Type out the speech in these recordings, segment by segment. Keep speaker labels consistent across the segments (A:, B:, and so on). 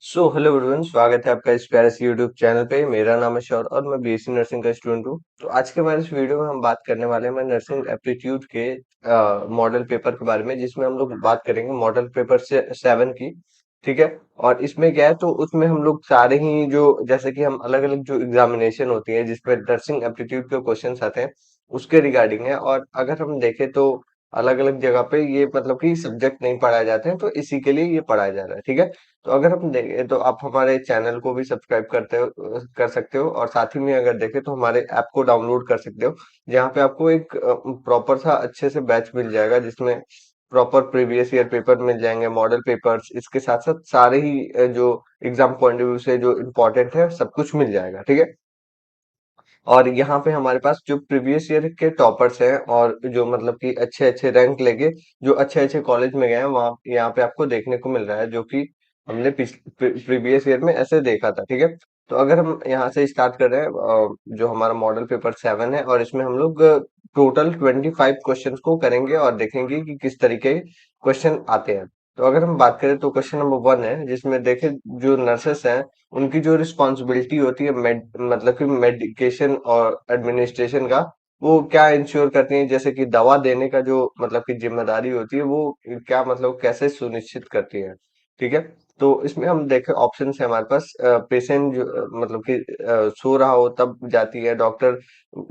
A: Hello everyone, स्वागत है आपका इस प्यारे से यूट्यूब चैनल पे। मेरा नाम है शौर और मैं बीएससी नर्सिंग का स्टूडेंट हूँ। तो आज के हमारे इस वीडियो में हम बात करने वाले हैं मैं नर्सिंग एप्टीट्यूड के मॉडल पेपर के बारे में, जिसमें हम लोग बात करेंगे मॉडल पेपर से 7 की। ठीक है। और इसमें क्या है, तो उसमें हम लोग सारे ही जो जैसे कि हम अलग अलग जो एग्जामिनेशन होती है जिसपे नर्सिंग एप्टीट्यूड के क्वेश्चन आते हैं उसके रिगार्डिंग है। और अगर हम देखें तो अलग अलग जगह पे ये मतलब कि सब्जेक्ट नहीं पढ़ाए जाते हैं, तो इसी के लिए ये पढ़ाया जा रहा है। ठीक है। तो अगर हम देखें तो आप हमारे चैनल को भी सब्सक्राइब कर सकते हो, और साथ ही में अगर देखें तो हमारे ऐप को डाउनलोड कर सकते हो, जहाँ पे आपको एक प्रॉपर सा अच्छे से बैच मिल जाएगा, जिसमें प्रॉपर प्रीवियस ईयर पेपर मिल जाएंगे, मॉडल पेपर्स, इसके साथ साथ सारे ही जो एग्जाम पॉइंट ऑफ व्यू से जो इम्पोर्टेंट है सब कुछ मिल जाएगा। ठीक है। और यहाँ पे हमारे पास जो प्रीवियस ईयर के टॉपर्स हैं और जो मतलब कि अच्छे अच्छे रैंक लेके जो अच्छे अच्छे कॉलेज में गए हैं, वहाँ यहाँ पे आपको देखने को मिल रहा है, जो कि हमने प्रीवियस ईयर में ऐसे देखा था। ठीक है। तो अगर हम यहाँ से स्टार्ट कर रहे हैं, जो हमारा मॉडल पेपर 7 है, और इसमें हम लोग टोटल 25 क्वेश्चन को करेंगे और देखेंगे कि किस तरीके क्वेश्चन आते हैं। तो अगर हम बात करें तो क्वेश्चन नंबर 1 है, जिसमें देखें जो नर्सेस हैं उनकी जो रिस्पॉन्सिबिलिटी होती है मतलब कि मेडिकेशन और एडमिनिस्ट्रेशन का, वो क्या इंश्योर करती है, जैसे कि दवा देने का जो मतलब कि जिम्मेदारी होती है वो क्या मतलब कैसे सुनिश्चित करती है। ठीक है। तो इसमें हम देखें ऑप्शन है हमारे पास, पेशेंट जो मतलब कि सो रहा हो तब जाती है, डॉक्टर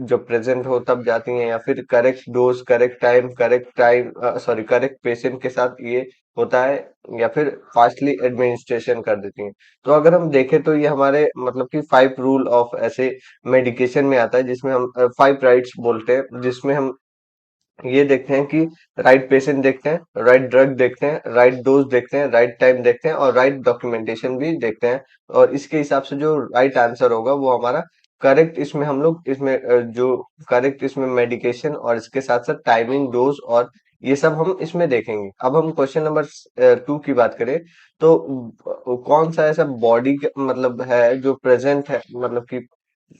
A: जब प्रेजेंट हो तब जाती हैं, या फिर correct dose correct time sorry correct patient के साथ ये होता है, या फिर फास्टली एडमिनिस्ट्रेशन कर देती हैं। तो अगर हम देखें तो ये हमारे मतलब कि 5 रूल ऑफ ऐसे मेडिकेशन में आता है, जिसमें हम 5 राइट्स बोलते हैं, जिसमें हम ये देखते हैं कि राइट पेशेंट देखते हैं, राइट ड्रग देखते हैं, राइट डोज देखते हैं, राइट टाइम देखते हैं, और राइट डॉक्यूमेंटेशन भी देखते हैं। और इसके हिसाब से जो राइट आंसर होगा वो हमारा करेक्ट, इसमें हम लोग इसमें जो करेक्ट इसमें मेडिकेशन और इसके साथ साथ टाइमिंग डोज और ये सब हम इसमें देखेंगे। अब हम क्वेश्चन नंबर 2 की बात करें, तो कौन सा ऐसा बॉडी मतलब है जो प्रेजेंट है, मतलब कि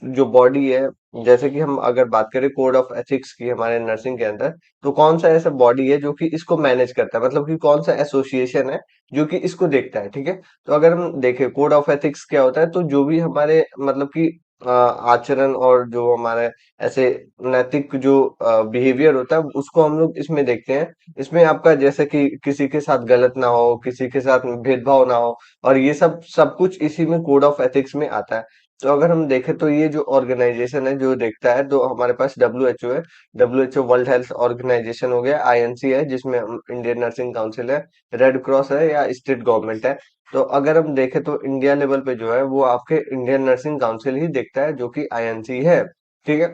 A: जो बॉडी है, जैसे कि हम अगर बात करें कोड ऑफ एथिक्स की हमारे नर्सिंग के अंदर, तो कौन सा ऐसा बॉडी है जो कि इसको मैनेज करता है, मतलब कि कौन सा एसोसिएशन है जो कि इसको देखता है। ठीक है। तो अगर हम देखें कोड ऑफ एथिक्स क्या होता है, तो जो भी हमारे मतलब कि आचरण और जो हमारे ऐसे नैतिक जो बिहेवियर होता है उसको हम लोग इसमें देखते हैं। इसमें आपका जैसे कि किसी के साथ गलत ना हो, किसी के साथ भेदभाव ना हो, और ये सब सब कुछ इसी में कोड ऑफ एथिक्स में आता है। तो अगर हम देखें तो ये जो ऑर्गेनाइजेशन है जो देखता है, तो हमारे पास डब्ल्यू एच ओ है। W H O World Health Organization हो गया, आईएनसी है जिसमें इंडियन नर्सिंग काउंसिल है, रेड क्रॉस है या स्टेट गवर्नमेंट है। तो अगर हम देखें तो इंडिया लेवल पे जो है वो आपके इंडियन नर्सिंग काउंसिल ही देखता है, जो कि आईएनसी है। ठीक है।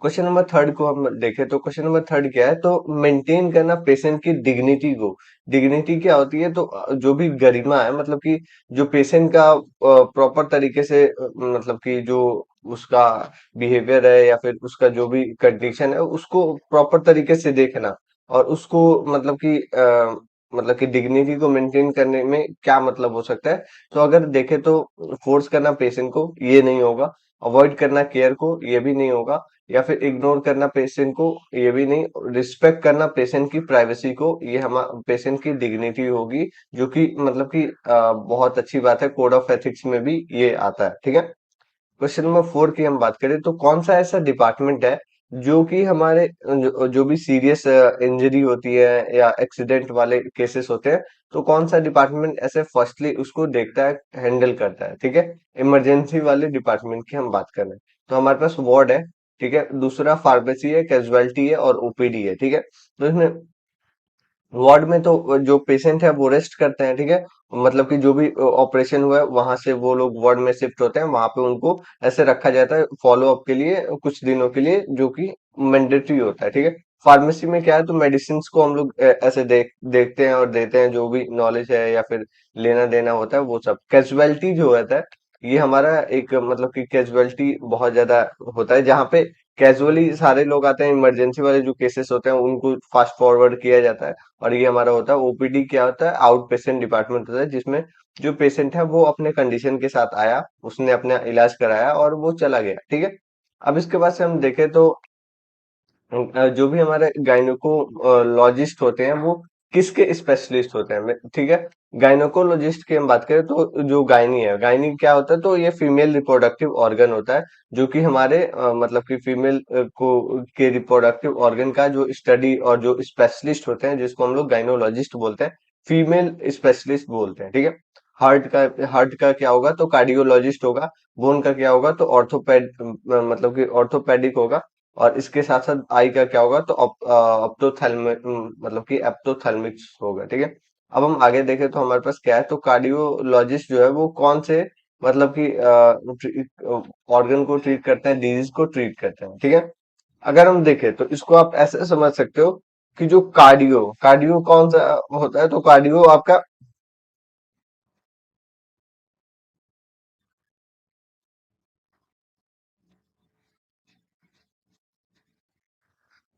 A: क्वेश्चन नंबर 3 को हम देखें तो क्वेश्चन नंबर 3 क्या है, तो मेंटेन करना पेशेंट की डिग्निटी को। डिग्निटी क्या होती है, तो जो भी गरिमा है, मतलब कि जो पेशेंट का प्रॉपर तरीके से मतलब कि जो उसका बिहेवियर है या फिर उसका जो भी कंडीशन है उसको प्रॉपर तरीके से देखना, और उसको मतलब कि मतलब कि डिग्निटी को मेंटेन करने में क्या मतलब हो सकता है। तो अगर देखें तो फोर्स करना पेशेंट को ये नहीं होगा, अवॉइड करना केयर को ये भी नहीं होगा, या फिर इग्नोर करना पेशेंट को ये भी नहीं, रिस्पेक्ट करना पेशेंट की प्राइवेसी को ये हम पेशेंट की डिग्निटी होगी, जो कि मतलब कि बहुत अच्छी बात है, कोड ऑफ एथिक्स में भी ये आता है। ठीक है। क्वेश्चन नंबर 4 की हम बात करें, तो कौन सा ऐसा डिपार्टमेंट है जो कि हमारे जो भी सीरियस इंजरी होती है या एक्सीडेंट वाले केसेस होते हैं, तो कौन सा डिपार्टमेंट ऐसे फर्स्टली उसको देखता है, हैंडल करता है। ठीक है। इमरजेंसी वाले डिपार्टमेंट की हम बात कर रहे हैं, तो हमारे पास वार्ड है। ठीक है। दूसरा फार्मेसी है, कैजुअलिटी है और ओपीडी है। ठीक है। तो इसमें वार्ड में तो जो पेशेंट है वो रेस्ट करते हैं। ठीक है। मतलब कि जो भी ऑपरेशन हुआ है वहां से वो लोग वार्ड में शिफ्ट होते हैं, वहां पे उनको ऐसे रखा जाता है फॉलो अप के लिए कुछ दिनों के लिए, जो कि मैंडेटरी होता है। ठीक है। फार्मेसी में क्या है, तो मेडिसिन को हम लोग ऐसे देखते हैं और देते हैं, जो भी नॉलेज है या फिर लेना देना होता है वो सब। कैजुअलिटी जो होता है ये हमारा एक मतलब कि कैजुअलिटी बहुत ज्यादा होता है, जहाँ पे कैजुअली सारे लोग आते हैं, इमरजेंसी वाले जो केसेस होते हैं उनको फास्ट फॉरवर्ड किया जाता है। और ये हमारा होता है ओपीडी, क्या होता है, आउट पेशेंट डिपार्टमेंट होता है, जिसमें जो पेशेंट है वो अपने कंडीशन के साथ आया, उसने अपना इलाज कराया और वो चला गया। ठीक है। अब इसके बाद से हम देखें तो जो भी हमारे गायनेकोलॉजिस्ट होते हैं वो किसके स्पेशलिस्ट होते हैं ठीक है। गायनोकोलॉजिस्ट की हम बात करें तो जो गायनी है, गायनी क्या होता है, तो ये फीमेल रिप्रोडक्टिव ऑर्गन होता है, जो कि हमारे मतलब कि फीमेल को के रिप्रोडक्टिव ऑर्गन का जो स्टडी और जो स्पेशलिस्ट होते हैं, जिसको हम लोग गायनोलॉजिस्ट बोलते हैं, फीमेल स्पेशलिस्ट बोलते हैं, ठीक है। हार्ट का क्या होगा, तो कार्डियोलॉजिस्ट होगा। बोन का क्या होगा, तो मतलब कि ऑर्थोपेडिक होगा। और इसके साथ साथ आई का क्या होगा, तो ऑप्टोथैल्मिक, मतलब कि एप्टोथैल्मिक्स होगा, ठीक है। अब हम आगे देखें तो हमारे पास क्या है, तो कार्डियोलॉजिस्ट जो है वो कौन से मतलब कि ऑर्गन को ट्रीट करते हैं, डिजीज को ट्रीट करते हैं, ठीक है। अगर हम देखें तो इसको आप ऐसे समझ सकते हो कि जो कार्डियो कार्डियो कौन सा होता है, तो कार्डियो आपका,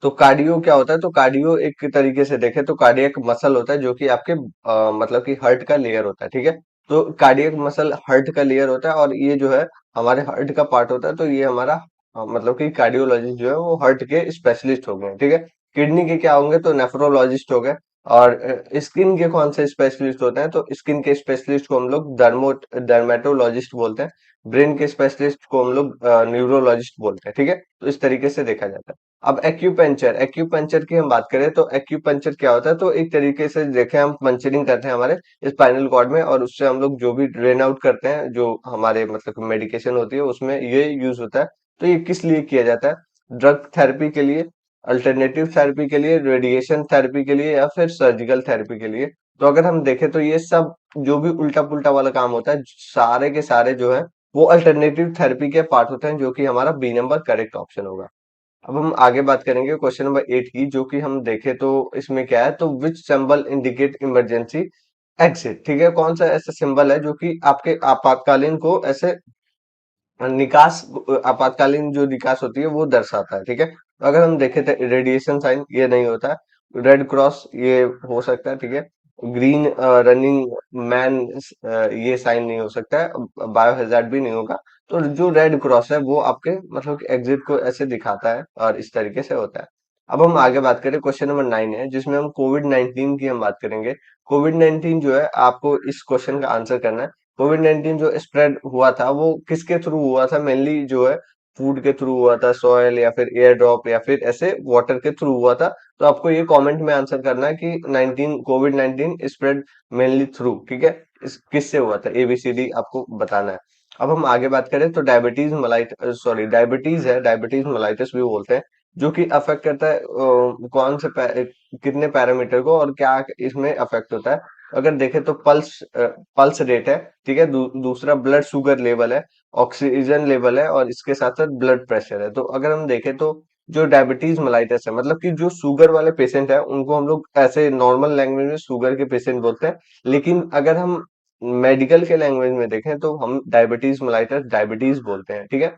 A: तो कार्डियो क्या होता है, तो कार्डियो एक तरीके से देखें तो कार्डियक मसल होता है, जो कि आपके मतलब कि हार्ट का लेयर होता है, ठीक है। तो कार्डियक मसल हार्ट का लेयर होता है, और ये जो है हमारे हार्ट का पार्ट होता है, तो ये हमारा मतलब कि कार्डियोलॉजिस्ट जो है वो हार्ट के स्पेशलिस्ट हो गए, ठीक है। किडनी के क्या होंगे, तो नेफ्रोलॉजिस्ट हो गए। और स्किन के कौन से स्पेशलिस्ट होते हैं, तो स्किन के स्पेशलिस्ट को हम लोग डर्मेटोलॉजिस्ट बोलते हैं। ब्रेन के स्पेशलिस्ट को हम लोग न्यूरोलॉजिस्ट बोलते हैं, ठीक है। तो इस तरीके से देखा जाता है। अब एक्यूपंचर एक्यूपंचर की हम बात करें तो एक्यूपंचर क्या होता है, तो एक तरीके से देखें हम पंचरिंग करते हैं हमारे स्पाइनल कॉर्ड में, और उससे हम लोग जो भी ड्रेन आउट करते हैं, जो हमारे मतलब मेडिकेशन होती है उसमें ये यूज होता है। तो ये किस लिए किया जाता है, ड्रग थेरेपी के लिए, अल्टरनेटिव थेरेपी के लिए, रेडिएशन थेरेपी के लिए, या फिर सर्जिकल थेरेपी के लिए। तो अगर हम देखें तो ये सब जो भी उल्टा पुल्टा वाला काम होता है, सारे के सारे जो है वो अल्टरनेटिव थेरेपी के पार्ट होते हैं, जो कि हमारा बी नंबर करेक्ट ऑप्शन होगा। अब हम आगे बात करेंगे क्वेश्चन नंबर 8 की, जो कि हम देखें तो इसमें क्या है, तो विच सिंबल इंडिकेट इमरजेंसी एग्जिट, ठीक है। कौन सा ऐसा सिंबल है जो कि आपके आपातकालीन को ऐसे निकास, आपातकालीन जो निकास होती है वो दर्शाता है, ठीक है। तो अगर हम देखें तो रेडिएशन साइन ये नहीं होता है, रेड क्रॉस ये हो सकता है, ठीक है। ग्रीन रनिंग मैन ये साइन नहीं हो सकता है, बायो हैजार्ड भी नहीं होगा। तो जो रेड क्रॉस है वो आपके मतलब कि एग्जिट को ऐसे दिखाता है, और इस तरीके से होता है। अब हम आगे बात करें, क्वेश्चन नंबर 9 है, जिसमें हम कोविड 19 की हम बात करेंगे। कोविड 19 जो है, आपको इस क्वेश्चन का आंसर करना है। कोविड 19 जो स्प्रेड हुआ था वो किसके थ्रू हुआ था, मेनली जो है फूड के थ्रू हुआ था, सॉयल या फिर एयर ड्रॉप या फिर ऐसे वाटर के थ्रू हुआ था। तो आपको ये कमेंट में आंसर करना है कि 19 कोविड 19 स्प्रेड मेनली थ्रू, ठीक है, किससे हुआ था, एबीसीडी आपको बताना है। अब हम आगे बात करें तो डायबिटीज मलाइट सॉरी डायबिटीज है, डायबिटीज मलाइटिस भी बोलते हैं, जो कि अफेक्ट करता है कौन से कितने पैरामीटर को, और क्या इसमें अफेक्ट होता है। अगर देखें तो पल्स रेट है, ठीक है। दूसरा ब्लड शुगर लेवल है, ऑक्सीजन लेवल है, और इसके साथ साथ ब्लड प्रेशर है। तो अगर हम देखें तो जो डायबिटीज मेलाइटस है, मतलब कि जो शुगर वाले पेशेंट है, उनको हम लोग ऐसे नॉर्मल लैंग्वेज में शुगर के पेशेंट बोलते हैं। लेकिन अगर हम मेडिकल के लैंग्वेज में देखें तो हम डायबिटीज मेलाइटस डायबिटीज बोलते हैं, ठीक है।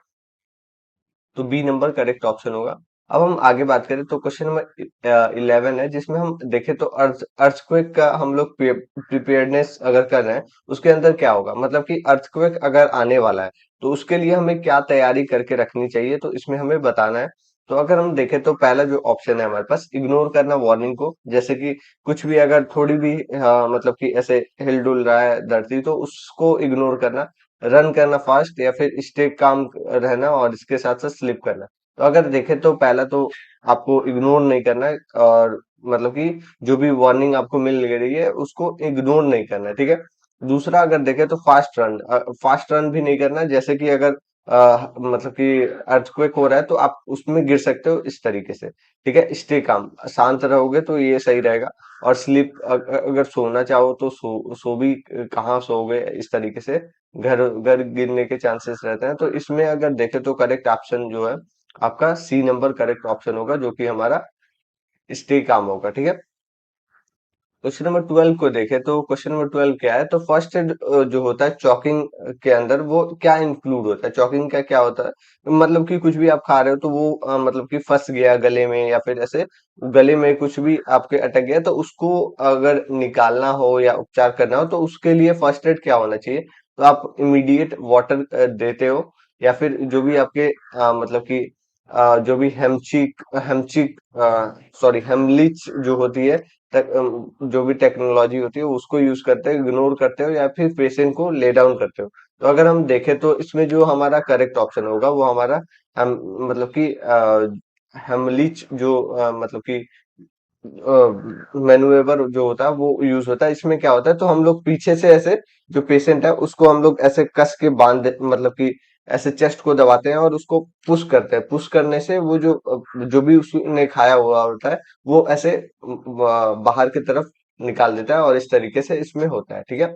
A: तो बी नंबर करेक्ट ऑप्शन होगा। अब हम आगे बात करें तो क्वेश्चन नंबर 11 है, जिसमें हम देखें तो अर्थक्वेक का हम लोग प्रिपेयर्डनेस अगर कर रहे हैं, उसके अंदर क्या होगा, मतलब कि अर्थक्वेक अगर आने वाला है तो उसके लिए हमें क्या तैयारी करके रखनी चाहिए, तो इसमें हमें बताना है। तो अगर हम देखें तो पहला जो ऑप्शन है हमारे पास, इग्नोर करना वार्निंग को, जैसे कि कुछ भी अगर थोड़ी भी मतलब कि ऐसे हिल डुल रहा है धरती, तो उसको इग्नोर करना। रन करना फास्ट, या फिर स्टे काम रहना, और इसके साथ साथ स्लिप करना। तो अगर देखें तो पहला तो आपको इग्नोर नहीं करना है, और मतलब कि जो भी वार्निंग आपको मिल रही है उसको इग्नोर नहीं करना है, ठीक है। दूसरा अगर देखें तो फास्ट रन भी नहीं करना है, जैसे कि अगर मतलब कि अर्थक्वेक हो रहा है तो आप उसमें गिर सकते हो, इस तरीके से, ठीक है। स्टे काम, शांत रहोगे तो ये सही रहेगा। और स्लीप, अगर सोना चाहो तो सो भी कहाँ सोओगे, इस तरीके से घर घर गिरने के चांसेस रहते हैं। तो इसमें अगर देखें तो करेक्ट ऑप्शन जो है आपका सी नंबर करेक्ट ऑप्शन होगा, जो कि हमारा स्टे काम होगा, ठीक है। क्वेश्चन नंबर 12 को देखें तो क्वेश्चन नंबर 12 क्या है, तो फर्स्ट एड जो होता है चॉकिंग के अंदर वो क्या इंक्लूड होता है, चॉकिंग का क्या होता है, मतलब कि कुछ भी आप खा रहे हो तो वो मतलब कि फंस गया गले में, या फिर ऐसे गले में कुछ भी आपके अटक गया, तो उसको अगर निकालना हो या उपचार करना हो, तो उसके लिए फर्स्ट एड क्या होना चाहिए, तो आप इमीडिएट वाटर देते हो, या फिर जो भी आपके मतलब कि जो भी हेमचिक हेमचिक सॉरी हेमलिच जो होती है, जो भी टेक्नोलॉजी होती है उसको यूज करते हो, इग्नोर करते हो या फिर पेशेंट को ले डाउन करते हो। तो अगर हम देखें तो इसमें जो हमारा करेक्ट ऑप्शन होगा वो हमारा हम मतलब कि हेमलिच जो मतलब कि मैनुएवर जो होता है वो यूज होता है। इसमें क्या होता है, तो हम लोग पीछे से ऐसे जो पेशेंट है उसको हम लोग ऐसे कस के मतलब कि ऐसे चेस्ट को दबाते हैं और उसको पुश करते हैं। पुश करने से वो जो भी उसने खाया हुआ होता है वो ऐसे बाहर की तरफ निकाल देता है, और इस तरीके से इसमें होता है। ठीक है।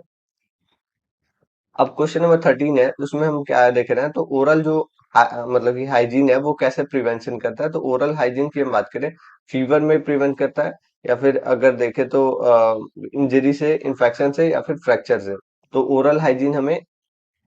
A: अब क्वेश्चन नंबर 13 है, उसमें हम क्या देख रहे हैं, तो ओरल जो मतलब कि हाइजीन है वो कैसे प्रिवेंशन करता है। तो ओरल हाइजीन की हम बात करें, फीवर में प्रिवेंट करता है, या फिर अगर देखें तो इंजरी से, इन्फेक्शन से, या फिर फ्रैक्चर से। तो ओरल हाइजीन हमें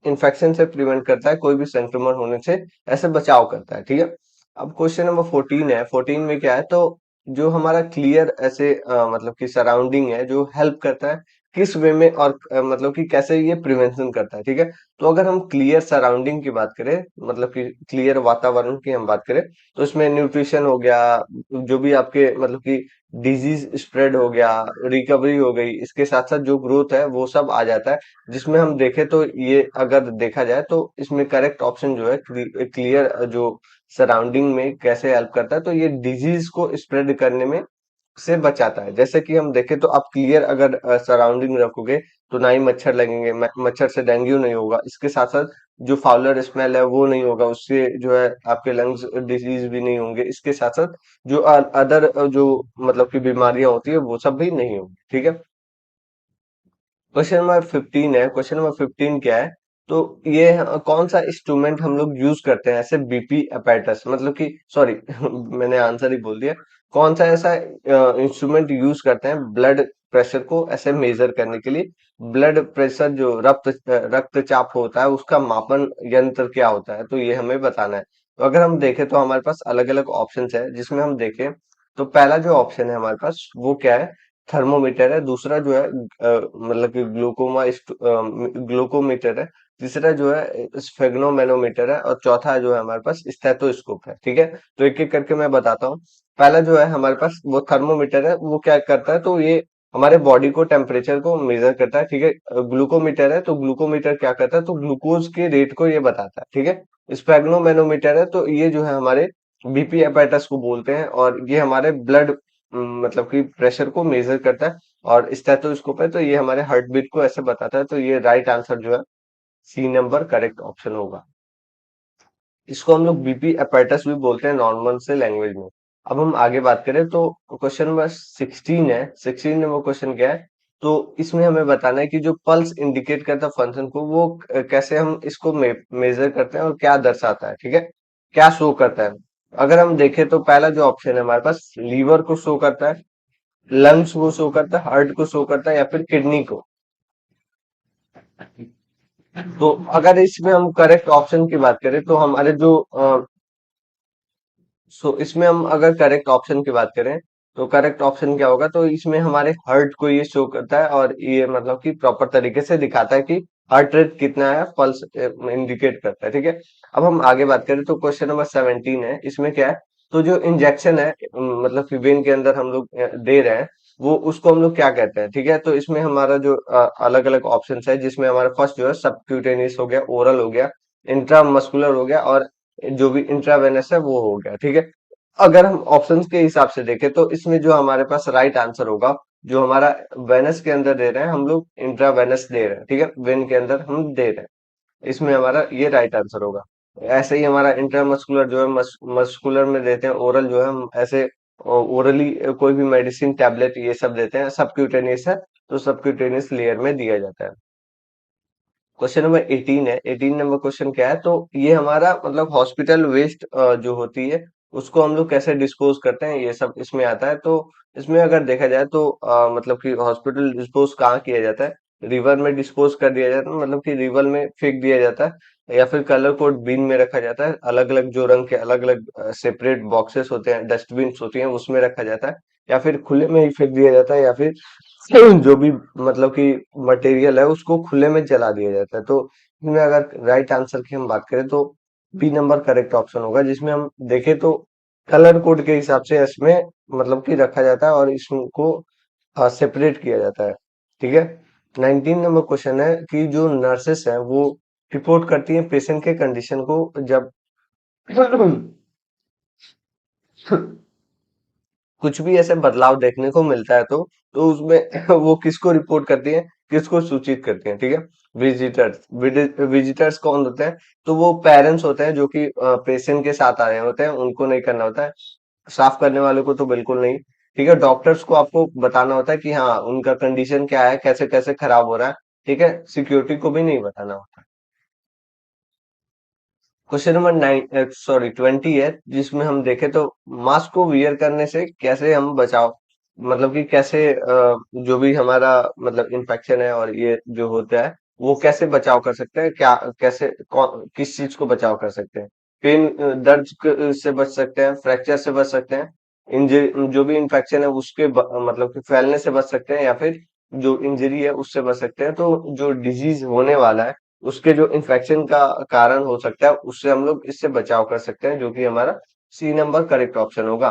A: इन्फेक्शन से प्रिवेंट करता है, कोई भी संक्रमण होने से ऐसे बचाव करता है। ठीक है। अब क्वेश्चन नंबर 14 है, 14 में क्या है, तो जो हमारा क्लियर ऐसे मतलब कि सराउंडिंग है जो हेल्प करता है किस वे में, और मतलब कि कैसे ये प्रिवेंशन करता है। ठीक है। तो अगर हम क्लियर सराउंडिंग की बात करें, मतलब कि क्लियर वातावरण की हम बात करें, तो इसमें न्यूट्रिशन हो गया, जो भी आपके मतलब कि डिजीज स्प्रेड हो गया, रिकवरी हो गई, इसके साथ साथ जो ग्रोथ है वो सब आ जाता है। जिसमें हम देखें तो ये अगर देखा जाए तो इसमें करेक्ट ऑप्शन जो है क्लियर जो सराउंडिंग में कैसे हेल्प करता है, तो ये डिजीज को स्प्रेड करने में से बचाता है। जैसे कि हम देखें तो आप क्लियर अगर सराउंडिंग रखोगे तो ना ही मच्छर लगेंगे, मच्छर से डेंगू नहीं होगा। इसके साथ साथ जो फाउलर स्मेल है वो नहीं होगा, उससे जो है आपके लंग्स डिजीज भी नहीं होंगे। इसके साथ साथ जो अदर जो मतलब की बीमारियां होती है वो सब भी नहीं होंगी। ठीक है। क्वेश्चन नंबर 15 है, क्वेश्चन नंबर 15 क्या है, तो ये कौन सा इंस्ट्रूमेंट हम लोग यूज करते हैं ऐसे बीपी अपैरेटस, मतलब कि सॉरी मैंने आंसर ही बोल दिया। कौन सा ऐसा इंस्ट्रूमेंट यूज करते हैं ब्लड प्रेशर को ऐसे मेजर करने के लिए। ब्लड प्रेशर जो रक्तचाप होता है उसका मापन यंत्र क्या होता है, तो ये हमें बताना है। तो अगर हम देखें तो हमारे पास अलग अलग ऑप्शंस है, जिसमें हम देखें तो पहला जो ऑप्शन है हमारे पास वो क्या है, थर्मोमीटर है। दूसरा जो है मतलब कि ग्लूकोमीटर है। तीसरा जो है स्फेग्नोमेनोमीटर है, और चौथा जो है हमारे पास स्टेथोस्कोप है। ठीक है। तो एक एक करके मैं बताता हूँ। पहला जो है हमारे पास वो थर्मोमीटर है, वो क्या करता है, तो ये हमारे बॉडी को टेम्परेचर को मेजर करता है। ठीक है। ग्लूकोमीटर है, तो ग्लूकोमीटर क्या करता है, तो ग्लूकोज के रेट को ये बताता है। ठीक है। स्फेग्नोमेनोमीटर है, तो ये जो है हमारे बीपी एपेटाइटिस को बोलते हैं, और ये हमारे ब्लड मतलब कि प्रेशर को मेजर करता है। और स्टेथोस्कोप है, तो ये हमारे हार्ट बीट को ऐसे बताता है। तो ये राइट आंसर जो है सी नंबर करेक्ट ऑप्शन होगा। इसको हम लोग बीपी अपैरेटस भी बोलते हैं नॉर्मल से लैंग्वेज में। अब हम आगे बात करें तो क्वेश्चन नंबर 16 है। 16 नंबर क्वेश्चन क्या है, तो इसमें हमें बताना है कि जो पल्स इंडिकेट करता फंक्शन को वो कैसे हम इसको मेजर करते हैं और क्या दर्शाता है। ठीक है। क्या शो करता है। अगर हम देखें तो पहला जो ऑप्शन है हमारे पास, लीवर को शो करता है, लंग्स को शो करता है, हार्ट को शो करता है, या फिर किडनी को। तो अगर इसमें हम करेक्ट ऑप्शन की बात करें तो हमारे जो इसमें हम अगर करेक्ट ऑप्शन की बात करें तो करेक्ट ऑप्शन क्या होगा, तो इसमें हमारे हार्ट को ये शो करता है, और ये मतलब कि प्रॉपर तरीके से दिखाता है कि हार्ट रेट कितना है, पल्स इंडिकेट करता है। ठीक है। अब हम आगे बात करें तो क्वेश्चन नंबर 17 है। इसमें क्या है, तो जो इंजेक्शन है मतलब कि वेन के अंदर हम लोग दे रहे हैं, वो उसको हम लोग क्या कहते हैं। ठीक है। तो इसमें हमारा जो अलग अलग ऑप्शन है, जिसमें हमारा फर्स्ट जो है सबक्यूटेनियस हो गया, ओरल हो गया, इंट्रामस्कुलर हो गया, और जो भी इंट्रावेनस है वो हो गया। ठीक है। अगर हम ऑप्शंस के हिसाब से देखें तो इसमें जो हमारे पास राइट आंसर होगा, जो हमारा वेनस के अंदर दे रहे हैं हम लोग इंट्रावेनस दे रहे हैं। ठीक है। वेन के अंदर हम दे रहे हैं, इसमें हमारा ये राइट आंसर होगा। ऐसे ही हमारा इंट्रामस्कुलर जो है मस्कुलर में देते हैं, ओरल जो है हम ऐसे ओरली कोई भी मेडिसिन टैबलेट ये सब देते हैं। सबक्यूटेनियस है तो सबक्यूटेनियस लेयर में दिया जाता है। क्वेश्चन नंबर 18 है। 18 नंबर क्वेश्चन क्या है, तो ये हमारा मतलब हॉस्पिटल वेस्ट जो होती है उसको हम लोग कैसे डिस्पोज करते हैं, ये सब इसमें आता है। तो इसमें अगर देखा जाए तो मतलब कि हॉस्पिटल डिस्पोज कहाँ किया जाता है, रिवर में डिस्पोज कर दिया जाता है, मतलब कि रिवर में फेंक दिया जाता है, या फिर कलर कोड बिन में रखा जाता है। अलग अलग जो रंग के अलग अलग सेपरेट बॉक्सेस होते हैं, डस्टबिन होती हैं, उसमें रखा जाता है, या फिर खुले में ही फेंक दिया जाता है, या फिर जो भी मतलब कि मटेरियल है उसको खुले में जला दिया जाता है। तो इसमें अगर राइट आंसर की हम बात करें तो बी नंबर करेक्ट ऑप्शन होगा। जिसमें हम देखें तो कलर कोड के हिसाब से इसमें मतलब कि रखा जाता है, और इसको सेपरेट किया जाता है। ठीक है। 19 नंबर क्वेश्चन है कि जो नर्सेस हैं वो रिपोर्ट करती हैं पेशेंट के कंडीशन को जब कुछ भी ऐसे बदलाव देखने को मिलता है तो उसमें वो किसको रिपोर्ट करती है, किसको सूचित करती है। ठीक है। विजिटर्स। विजिटर्स कौन होते हैं? तो वो पेरेंट्स होते हैं जो कि पेशेंट के साथ आए होते हैं, उनको नहीं करना होता है। साफ करने वाले को तो बिल्कुल नहीं। ठीक है। डॉक्टर्स को आपको बताना होता है कि हाँ उनका कंडीशन क्या है, कैसे कैसे खराब हो रहा है। ठीक है। सिक्योरिटी को भी नहीं बताना होता। क्वेश्चन नंबर 20 है, जिसमें हम देखें तो मास्क को वियर करने से कैसे हम बचाव, मतलब कि कैसे जो भी हमारा मतलब इन्फेक्शन है और ये जो होता है वो कैसे बचाव कर सकते हैं, क्या कैसे किस चीज को बचाव कर सकते हैं? पेन, दर्द से बच सकते हैं, फ्रैक्चर से बच सकते हैं, इंजरी जो भी इन्फेक्शन है उसके मतलब कि फैलने से बच सकते हैं, या फिर जो इंजरी है उससे बच सकते हैं। तो जो डिजीज होने वाला है उसके जो इन्फेक्शन का कारण हो सकता है उससे हम लोग इससे बचाव कर सकते हैं, जो कि हमारा सी नंबर करेक्ट ऑप्शन होगा।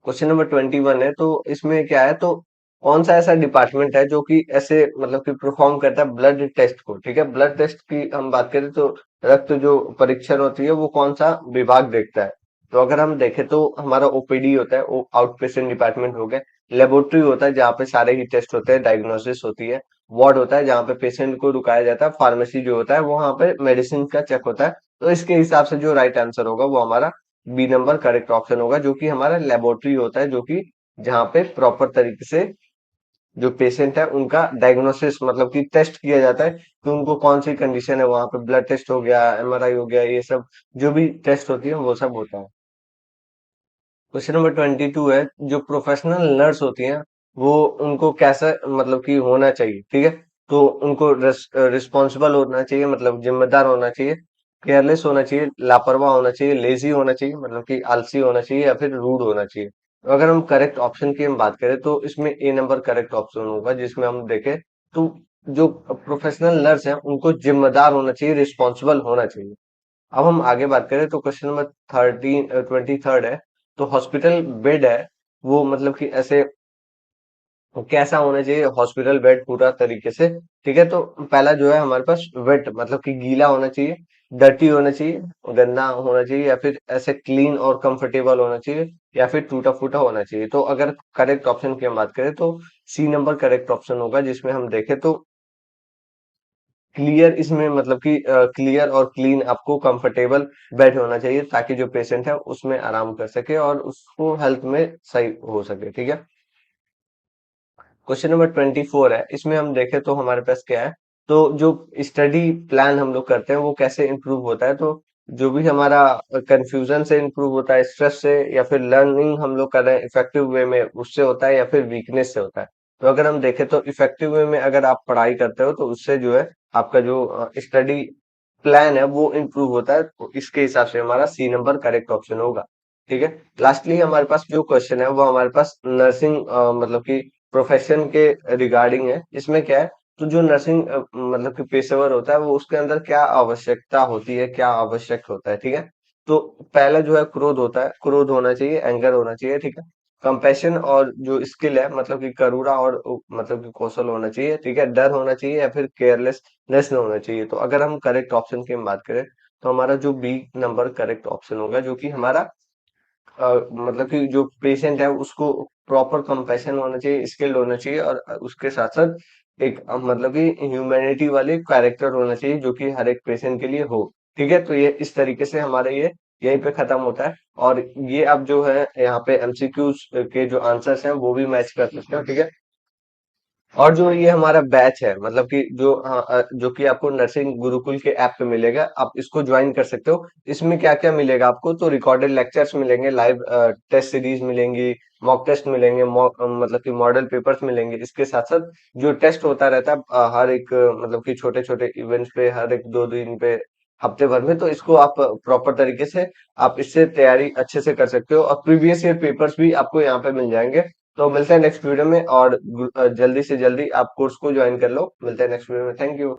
A: क्वेश्चन नंबर 21 है, तो इसमें क्या है, तो कौन सा ऐसा डिपार्टमेंट है जो कि ऐसे मतलब कि परफॉर्म करता है ब्लड टेस्ट को? ठीक है। ब्लड टेस्ट की हम बात करें तो रक्त जो परीक्षण होती है वो कौन सा विभाग देखता है? तो अगर हम देखें तो हमारा ओपीडी होता है, वो आउट पेशेंट डिपार्टमेंट हो गया। लेबोरेटरी होता है जहाँ पे सारे ही टेस्ट होते हैं, डायग्नोसिस होती है। वार्ड होता है जहाँ पे पेशेंट को रुकाया जाता है। फार्मेसी जो होता है वहां पे मेडिसिन का चेक होता है। तो इसके हिसाब से जो राइट आंसर होगा वो हमारा बी नंबर करेक्ट ऑप्शन होगा, जो कि हमारा लेबोरेटरी होता है, जो कि जहाँ पे प्रॉपर तरीके से जो पेशेंट है उनका डायग्नोसिस मतलब कि टेस्ट किया जाता है कि उनको कौन सी कंडीशन है। वहां पे ब्लड टेस्ट हो गया, एमआरआई हो गया, ये सब जो भी टेस्ट होती है वो सब होता है। क्वेश्चन नंबर 22 है, जो प्रोफेशनल नर्स होती हैं वो उनको कैसा मतलब कि होना चाहिए? ठीक है। तो उनको रिस्पॉन्सिबल होना चाहिए, मतलब जिम्मेदार होना चाहिए, केयरलेस होना चाहिए, लापरवाह होना चाहिए, लेजी होना चाहिए मतलब कि आलसी होना चाहिए, या फिर रूड होना चाहिए? तो अगर हम करेक्ट ऑप्शन की हम बात करें तो इसमें ए नंबर करेक्ट ऑप्शन होगा, जिसमें हम देखें तो जो प्रोफेशनल नर्स है उनको जिम्मेदार होना चाहिए, रिस्पॉन्सिबल होना चाहिए। अब हम आगे बात करें तो क्वेश्चन नंबर 23 है, तो हॉस्पिटल बेड है वो मतलब कि ऐसे कैसा होना चाहिए हॉस्पिटल बेड पूरा तरीके से? ठीक है। तो पहला जो है हमारे पास वेट मतलब कि गीला होना चाहिए, डर्टी होना चाहिए, गंदा होना चाहिए, या फिर ऐसे क्लीन और कंफर्टेबल होना चाहिए, या फिर टूटा फूटा होना चाहिए? तो अगर करेक्ट ऑप्शन की हम बात करें तो सी नंबर करेक्ट ऑप्शन होगा, जिसमें हम देखें तो क्लियर, इसमें मतलब कि क्लियर और क्लीन आपको कंफर्टेबल बेड होना चाहिए, ताकि जो पेशेंट है उसमें आराम कर सके और उसको हेल्थ में सही हो सके। ठीक है। क्वेश्चन नंबर 24 है, इसमें हम देखें तो हमारे पास क्या है, तो जो स्टडी प्लान हम लोग करते हैं वो कैसे इंप्रूव होता है? तो जो भी हमारा कंफ्यूजन से इंप्रूव होता है, स्ट्रेस से, या फिर लर्निंग हम लोग कर रहे हैं इफेक्टिव वे में उससे होता है, या फिर वीकनेस से होता है? तो अगर हम देखें तो इफेक्टिव वे में अगर आप पढ़ाई करते हो तो उससे जो है आपका जो स्टडी प्लान है वो इम्प्रूव होता है। तो इसके हिसाब से हमारा सी नंबर करेक्ट ऑप्शन होगा। ठीक है। लास्टली हमारे पास जो क्वेश्चन है वो हमारे पास नर्सिंग मतलब कि प्रोफेशन के रिगार्डिंग है। इसमें क्या है, तो जो नर्सिंग मतलब कि पेशेवर होता है वो उसके अंदर क्या आवश्यकता होती है, क्या आवश्यक होता है? ठीक है। तो पहला जो है क्रोध होता है, क्रोध होना चाहिए, एंगर होना चाहिए। ठीक है। कंपैशन और जो स्किल है मतलब कि करुणा और मतलब कि कौशल होना चाहिए। ठीक है। डर होना चाहिए, या फिर केयरलेसनेस होना चाहिए? तो अगर हम करेक्ट ऑप्शन की हम बात करें तो हमारा जो बी नंबर करेक्ट ऑप्शन होगा, जो कि हमारा मतलब कि जो पेशेंट है उसको प्रॉपर कंपैशन होना चाहिए, स्किल्ड होना चाहिए, और उसके साथ साथ एक मतलब कि ह्यूमैनिटी वाले कैरेक्टर होना चाहिए, जो कि हर एक पेशेंट के लिए हो। ठीक है। तो ये इस तरीके से हमारे ये यहीं पे खत्म होता है। और ये अब जो है यहाँ पे एमसीक्यूज के जो आंसर्स हैं वो भी मैच कर सकते हो। ठीक है। और जो ये हमारा बैच है मतलब कि जो जो कि आपको नर्सिंग गुरुकुल के ऐप पे मिलेगा, आप इसको ज्वाइन कर सकते हो। इसमें क्या क्या मिलेगा आपको, तो रिकॉर्डेड लेक्चर्स मिलेंगे, लाइव टेस्ट सीरीज मिलेंगी, मॉक टेस्ट मिलेंगे, मतलब कि मॉडल पेपर्स मिलेंगे। इसके साथ साथ जो टेस्ट होता रहता है हर एक मतलब कि छोटे छोटे इवेंट्स पे, हर एक 2 दिन पे, हफ्ते भर में। तो इसको आप प्रॉपर तरीके से आप इससे तैयारी अच्छे से कर सकते हो, और प्रीवियस ईयर पेपर्स भी आपको यहाँ पे मिल जाएंगे। तो मिलते हैं नेक्स्ट वीडियो में, और जल्दी से जल्दी आप कोर्स को ज्वाइन कर लो। मिलते हैं नेक्स्ट वीडियो में। Thank you.